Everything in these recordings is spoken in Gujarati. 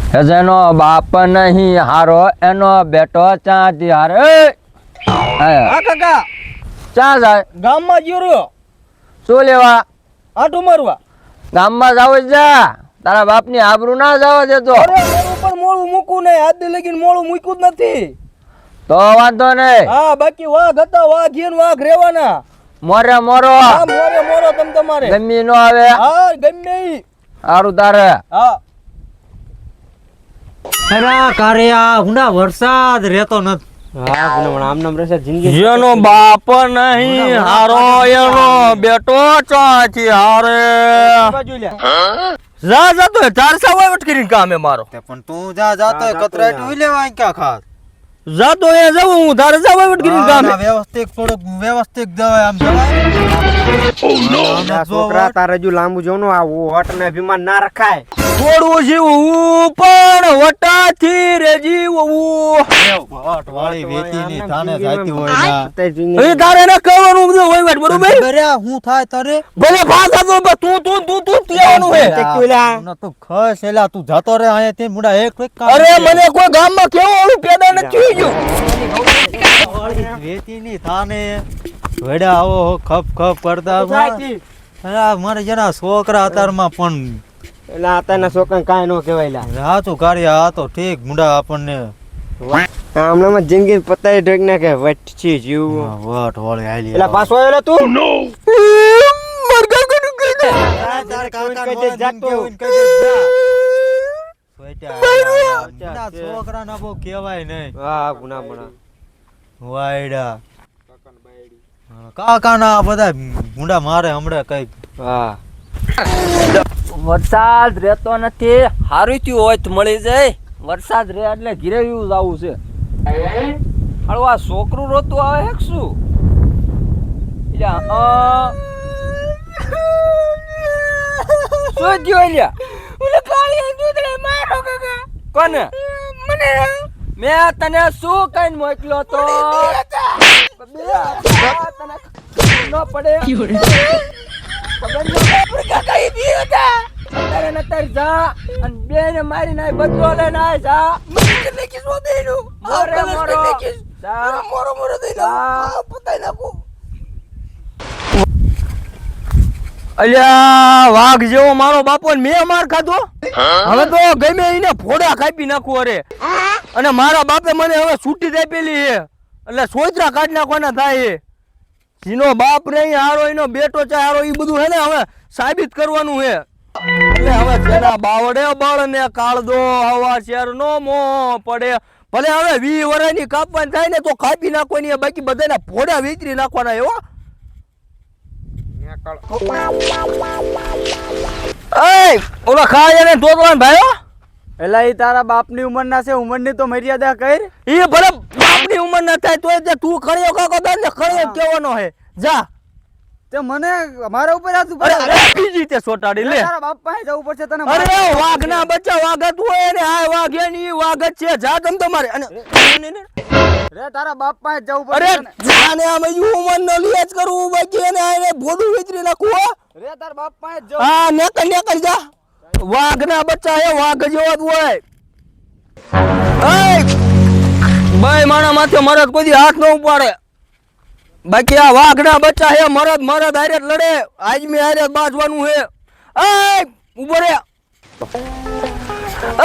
જેનો બાપ નહીં હારો એનો બેટો ચાંદી હારે. હા કાકા ચા જાય ગામમાં ગયો રહ્યો શું લેવા? આટું મારવા. ગામમાં જાવ જા, તારા બાપની આબરૂ ના જવા દેતો. અરે એના ઉપર મોળું મૂકવું નહીં, આજ લગીને મોળું મૂક્યું જ નથી. તો વાંધો નહીં, હા બાકી વાઘ હતા, વાઘ ઈન વાઘ રહેવાના. મોરે મોરો હા મોરે મોરો તમ તમારે ગમી નો આવે. હા ગમે ઈ. સારું તારે. હા અરે કારિયા હુંડા વરસાદ રહેતો નથી. જેનો બાપ નહીં હારો એનો બેટો ચાંદી હારે. બાજુ લ્યા. જા જા તો 400 વાવટ કરીને કામે મારો. પણ તું જા જાતો કતરાટ ઉઈ લેવા ક્યાં ખાસ જા તો એ જાઉં હું તારે જા વાવટ કરીને કામે. વ્યવસ્થિત થોડુંક વ્યવસ્થિત જવાય આમ જવાય. છોકરા તારે જો લાંબુ જોનું આ વટ ને અભિમાન ના રખાય. થોડું જીવું પણ વટાથી રે જીવવું. વાળી વેતીની થાને જાતી હોય ના એ તારે એને કહેવાનું બધું વહીવટ બરોબર. બર્યા હું થાય તારે ભલે ફાસા તો તું કહેવાનું હે. તું ખસ એલા તું જતો રે અહીંયા તે મુડા એક કામ અરે મને કોઈ ગામમાં કેવું ઓલું પેદા નથી ગયું. વેતીની થાને વેડા આવો ખપ ખપ કરતા અરે મારે જરા છોકરા અતારમાં પણ એટલે આ તને છોકરા કાંઈ ન કહેવાય લા. હાચું કાર્ય આ તો ઠીક મુડા આપણને હમણાં જિંદગી પતાવી ઢોક નાખે વટછી જીવું. વટ વાળી હાલી એટલે પાછો આવેલો તું. છોકરા ના બહુ કેવાય નહીં હા ગુના બના વાયડા કાકા ના બધા મુંડા મારે હમણાં કઈક હા વરસાદ રહેતો નથી, હારું થયું હોય તો મળી જાય. વરસાદ રે એટલે ઘીરે જવું છે. હાલો આ છોકરું રોતું આવે હે શું? શું થયું લ્યા? ઓલે કાળી દૂધડે મારો કાકા. કોને? મને. મેં તને શું કઈને મોકલ્યો તો? ન પડે. જા અને બેને મારી નાય બદલો લે ના જા. મને કિસો દેનું મોરે મોરો જા મોરો મોરો દેનું પતાઈ નાખો. અલ્યા વાઘ જેવો મારો બાપો ને મેં માર ખાધો. હવે તો ગમે એને ફોડા કાપી નાખું. અરે અને મારા બાપે મને હવે છૂટી આપેલી છે એટલે સોયત્રા કાઢ નાખવાના થાય. જીનો બાપ નહીં હારો એનો બેટો ચા હારો એ બધું હે ને હવે સાબિત કરવાનું છે. એટલે હવે જેના બાવડે બળ ને કાળદો હવા શેર નો મો પડે. ભલે હવે 20 વર્ષની કાપવાની થાય ને તો કાપી નાખવાની, બાકી બધાના ફોડા વેચરી નાખવાના. એવો ઓલા ખાય ને તોતવાન ભાઈઓ. એટલે ઈ તારા બાપની ઉંમરના છે, ઉંમરની તો મર્યાદા કર. એ ભલે બાપની ઉંમર ના થાય તોય તું ખળ્યો કાકો દાદ ને ખળ્યો કેવાનો હે. જા તે મને મારા ઉપર હાથ ઉપર. અરે બીજી તે સોટાડી લે. તારા બાપ પાસે જવું પડશે તને. અરે વાઘ ના બચ્ચા વાઘ હતું હોય ને આ વાઘ એની વાઘ જ છે. જા તમ તમારે અને રે તારા બાપ પાસે જવું અરે પડશે. જાને આમ ઉંમર નો લિયાજ કરવું બાકી એને આને ભોડું વિચરી નાખું હો. રે તારા બાપ પાસે જવું. હા નેકળ જા. વાઘ ના બચ્ચા હે, વાઘ જેવો જ હોય. એય ભાઈ માણા માથે મરદ કોઈ હાથ ન ઉપાડે. બાકી આ વાઘ ના બચ્ચા હે, મરદ હારે લડે. આજ મે હારે બાજવાનું હે. એય ઉભો રે.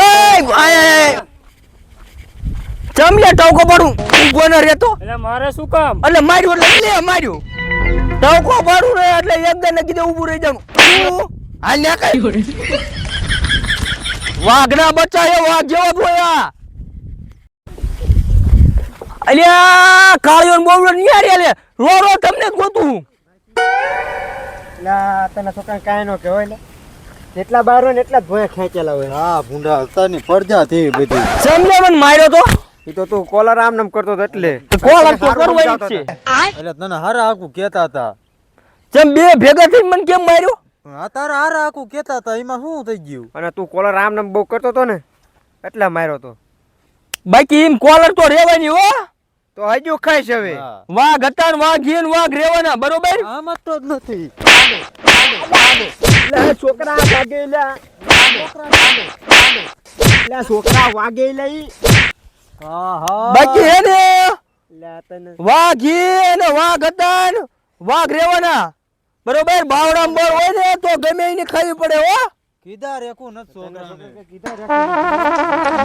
એય ચમલે ટવકો પડું ઉભો ન રહેતો. એટલે મારે શું કામ? એટલે માર્યું એટલે લે માર્યું. ટવકો પડું ને એટલે એકદમ કીધે ઊભું રહી જાવ. હાલ ને કઈ વાઘ ના બચ્ચા હે, વાઘ જેવો જ હોય. અલ્યા કાળિયો ને બોવડો નિયારી લે રો તમને જ ગોતું. એટલે તને છોકરા કાંઈ ન કહેવાય ને. જેટલા બાર હોય ને એટલા જ ભોયા ખેંચેલા હોય. હા ભૂંડા અતાની પડજા થઈ બધી સમજે મને માર્યો તો એ તો તું કોલર આમ નામ કરતો હતો એટલે કોલ તો કરવો જ છે. એટલે તને હારા આખું કેતા હતા. જેમ બે ભેગા થઈને મને કેમ માર્યો? આ તારા હારા આખું કેતા હતા, એમાં શું થઈ ગયું? અને તું કોલર આમ નામ બહુ કરતો હતો ને એટલે માર્યો તો. બાકી એમ કોલર તો રેવાની હો. તો હજુ ખાઈશ હવે. વાઘ હતા ને વાઘ હીન વાઘ રેવાના બરોબર. આમાં તો જ નથી. છોકરા ભાગે એટલે છોકરા વાગે લઈ બાકી હે ને લે તને વાઘી અને વાઘ હતા ને વાઘ રેવાના બરોબર બાવડામ બોર હોય ને તો ગમે એને ખાવી પડે હો કીધા રેખું નથી છોકરાને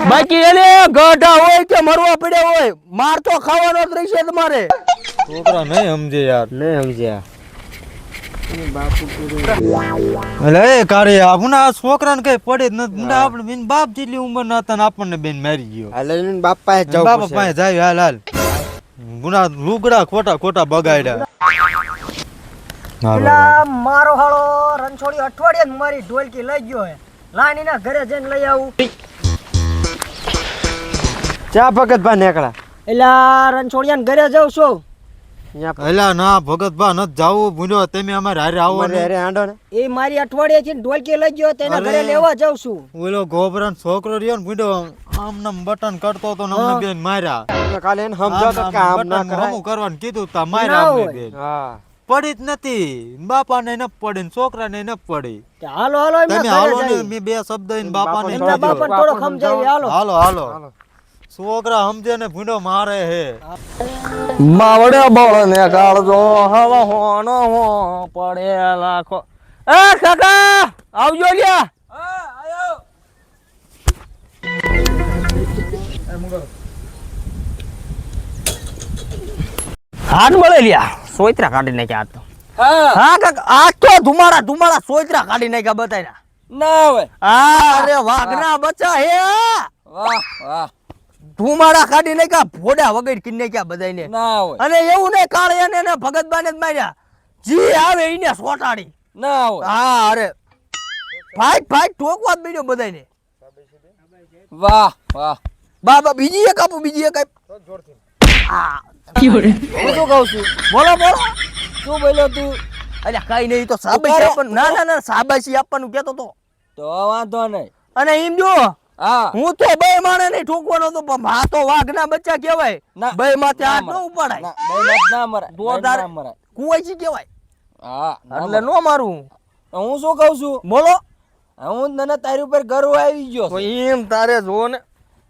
બાકી એને ગઢા હોય કે મરવા પડ્યા હોય માર તો ખાવાનો જ રહેશે તમારે છોકરા નહીં સમજે યાર નહીં સમજ્યા એટલે એ કારે આપણે આ છોકરાને કઈ પડે જ નથી મુંડા આપણે બેન બાપ જેટલી ઉંમર ના હતા ને આપણને બેન મારી ગયો હાલ બાપા જાવ બાપા પાસે જાય હાલ હાલ ગુના લુગડા ખોટા ખોટા બગાડ્યા પેલા મારો હાળો રણછોડી અઠવાડિયે મારી ઢોલકી લઈ ગયો હે લાઈન એના ઘરે જઈને લઈ આવું ચા ભગત ભા નીકળ્યા એલા રણછોડિયાને ઘરે જાઉં છું એલા ના ભગતભા નથી જાવું ભૂલ્યો તમે અમારે હારે આવો ને અરે આંડો ને એ મારી અઠવાડિયે થી ઢોલકી લઈ ગયો તેના ઘરે લેવા જાઉં છું ઓલો ગોબરાનો છોકરો રહ્યો ને ભૂલ્યો આમ નામ બટન કરતો તો ને અમને બેન માર્યા કાલે એને સમજાવતો કે આમ ના બટન કરાય હમું કરવાનું કીધું તા માર્યા અમને બેન હા પડી જ નથી બાપાને ન પડી ને છોકરાને ન પડી કે હાલો હાલો એમના તમે ઘરે હાલો ને જઈએ. મેં બે શબ્દ એને બાપાને એમના કીધું. બાપાને થોડો સમજાવી હાલો હાલો હાલો છોકરા સમજે ને ભૂંડો મારે હે માવડે બળ ને કાળજો હવા હોનો હો પડે લાખો એ કાકા આવજો લ્યા હાથ મળે લ્યા સોયત્રા કાઢી નાખ્યા આજ તો હા કાકા આજ તો ધુમાડા સોયત્રા કાઢી નાખ્યા બતાવ્યા ના હોય હા અરે વાઘના બચ્ચા હે વાહ વાહ ધુમાડા કાઢી નાખ્યા ભોડા વગર કરી નાખ્યા બધાને ના હોય અને એવું નહીં કાળિયાને ને ભગતબાને જ માર્યા જી આવે એને સોટાડી ના હોય હા અરે ફાઈટ ઠોકવા જ મળ્યો બધાને વાહ વાહ બાબા બીજી એક આપો બીજી એક આપ હા હું શું કહું છું બોલો શું બોલ્યો તું અલ્યા કઈ નહીં તો સાબાસી આપવાનું ના સાબાસી આપવાનું કેતો તો તો વાંધો નહીં અને એમ જો હા હું તો બે માણે નહીં ઠોકવાનો તો પણ આ તો વાઘના બચ્ચા કહેવાય ના. બે માથે હાથ ન ઉપાડાય ના બૈનાત ના મરાય દોધાર બૈનાત ના મરાય કુવાયસી કહેવાય હા ના એટલે નો મારું મરાય. હું શું કહું છું બોલો હું તને તારી ઉપર ગર્વ આવી ગયો તો છે. એમ તારે જો ને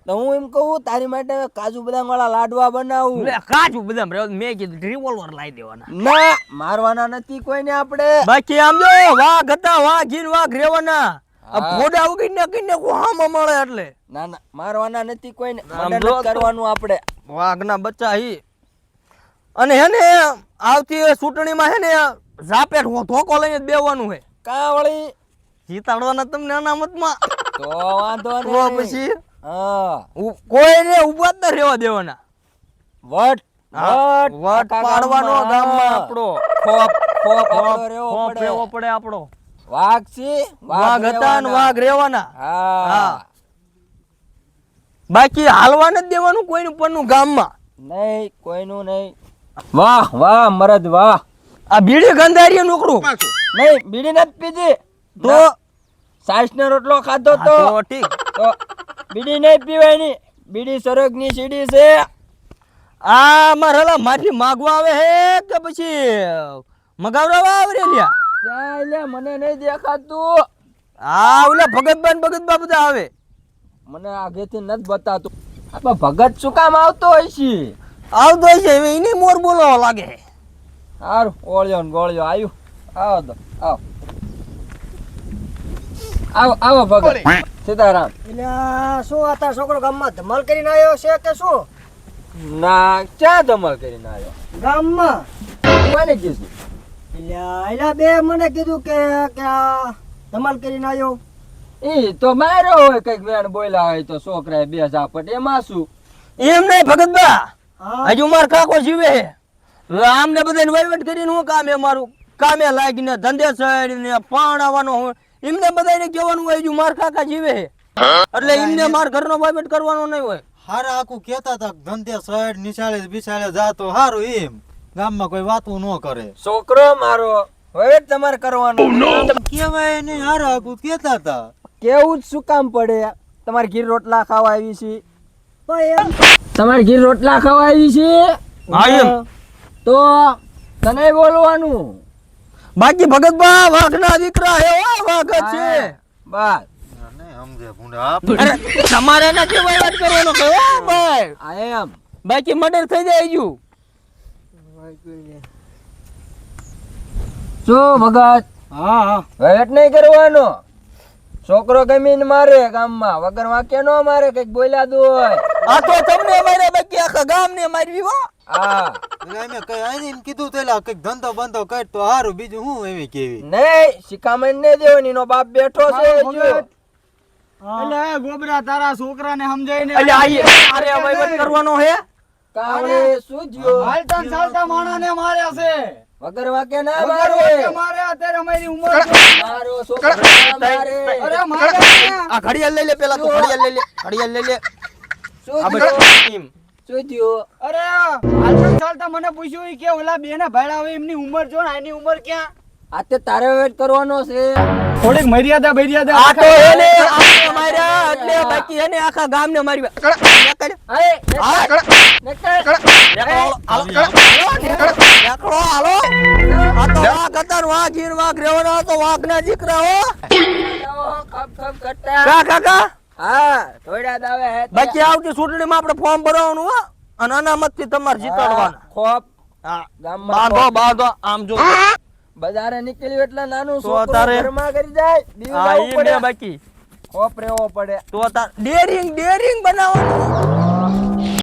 તો હું એમ કહું તારી માટે કાજુ બદામ વાળા લાડવા બનાવું લે કાચું બદામ રહ્યો મેં કીધું રિવોલ્વર લાવી દેવાના ના મારવાના નથી કોઈને આપણે બાકી આમ જો વાઘ હતા વાઘીન વાઘ રેવાના આ હા. ફોડા ઉગી ને કઈ ને હામાં મળે એટલે ના ના મારવાના નથી કોઈને આમ મર્ડર જો નથી કરવાનું આપણે વાઘના બચ્ચા હી અને હે ને આવતી ચૂંટણીમાં હે ને ઝાપેટ ધોકો લઈને જ બેવાનું હે કા વળી જીતાડવાના તમને અનામતમાં તો વાંધો તો નહીં પછી હા કોઈને ઉભા જ ન રહેવા દેવાના વટ વટ પાડવાનો ગામમાં આપણો ખોપ ખોપ આપણો રહેવો ખોપ પડે. રહેવો પડે આપણો વાઘ છે વાઘ હતા ને રહેવાના. વાઘ રહેવાના હા હા. બાકી હાલવા નથી દેવાનું કોઈનું પન્નું ગામમાં નહીં કોઈનું નહીં વાહ વાહ મરદ વાહ આ બીડી ગંધારી નોકરું નહીં બીડી નથી પીધી તો સાસ નો રોટલો ખાધો હા, તો તો ઠીક તો બીડી નહીં પીવાની બીડી સરગની સીડી છે આ મારા માફી માગવા આવે હે કે પછી મગાવડાવા આવે રે લ્યા ચાલે મને નહીં દેખાતું આ ઓલા ભગતબા બધા આવે મને આગેથી નથી બતાતું આપા ભગત શું કામ આવતો હોય છે આવતો છે હવે એને મોર બોલવા લાગે સારું ઓળ્યો ને ગોળ્યો આવ્યું આવો તો આવો આવો આવો ભગત સીતારામ એટલે શું આ તારો છોકરો ગામમાં ધમાલ કરીને આવ્યો છે કે શું ના ક્યાં ધમાલ કરીને આવ્યો ગામમાં કોને કીધું એટલે બે મને કીધું કે આ ધમાલ કરીને આવ્યો ઈ તો માર્યો હોય કઈક વેણ બોલ્યા હોય તો છોકરાએ બે ઝાપટ એમાં શું એમ નહીં ભગતબા હા હજુ માર કાકો જીવે હે આમને બધાને વહીવટ કરીને હું કામ મારું કામે લાગીને ધંધે ચડીને પાણાવાનો હોય એમને બધાને કહેવાનું હોય હજુ માર કાકા જીવે હે એટલે એમને માર ઘરનો વહીવટ કરવાનો નહીં હોય હારા આખું કેતા હતા ધંધે સાઈડ નિશાળે બિશાળે જાતો હારું એમ ગામમાં કોઈ વાતું ન કરે છોકરો મારો હવે તમારે કરવાનું કેવાય નહીં હારા આખું કેતા હતા કેવું જ શું કામ પડે તમારે ઘીર રોટલા ખાવા આવી છે ભાઈ એમ તમારે ઘીર રોટલા ખાવા આવી છે હા એમ તો તને બોલવાનું બાકી ભગતબા વાઘના દીકરા હે ઓ વાઘ જ છે બસ સમજે ભૂંડા અરે તમારે નથી વાત કરવાનો કયો ભાઈ આઈ એમ બાકી મર્ડર થઈ જાય ગયું. શું ભગત હા હા વેટ નહીં કરવાનો. છોકરો ગમીને મારે ગામમાં વગર વાક્ય નો મારે કઈક બોલ્યા દોય. આ તો તમને માર્યા બાકી આખા ગામને મારવી હો. હા એટલે અમે કઈ આઈને એમ કીધું તો એલા કઈક ધંધો બંધો કર તો હારું, બીજું હું એવી કેવી. નહીં શિખામણ ને દેવાની નો બાપ બેઠો છે હજુ. એટલે ગોબરા તારા છોકરાને સમજાઈને એટલે આઈએ અરે વહીવટ કરવાનો હે. કાવડે શું જ્યો હાલતા ને ચાલતા માણસને માર્યા છે. વગર વાક્ય ના વગર મારે વાંકે માર્યા અત્યારે અમારી ઉંમર છે. મારો છોકરો ના મારે. અરે માર્યા ને. આ ઘડિયાળ લઈ લે પેલા તો ઘડિયાળ લઈ લે ઘડિયાળ લઈ લે. શું આ જ્યો? બસ શું જ્યો? અરે હાલતા ને ચાલતા મને પૂછ્યું ઈ કે ઓલા બે ના ભાડા હોય એમની ઉંમર જો ને આની ઉંમર ક્યાં. આ તે તારે વેટ કરવાનો છે. થોડીક મર્યાદા મર્યાદા આ તો એને આમને માર્યા એટલે બાકી એને આખા ગામને મારી. આય નીકળ. હાલો આ તો વાઘ હતા ને વાઘ હીર વાઘ રેવાનો હતો વાઘના દીકરા હો. ખપ ખપ કરતા. કા કાકા હા થોડા દાવે હે તે. બાકી આવતી ચૂંટણીમાં આપણે ફોર્મ ભરવાનું હો અને અનામતથી તમારે જીતાડવાના. ખોપ હા ગામમાં બાંધો બાંધો આમ જો બજારે નીકળ્યું એટલે નાનું તો છોકરું તારે- ઘરમાં કરી જાય દીવ હા જવું ઈ પડે. બે બાકી ખોપ રહેવો પડે. તો તાર ડેરિંગ બનાવવાનું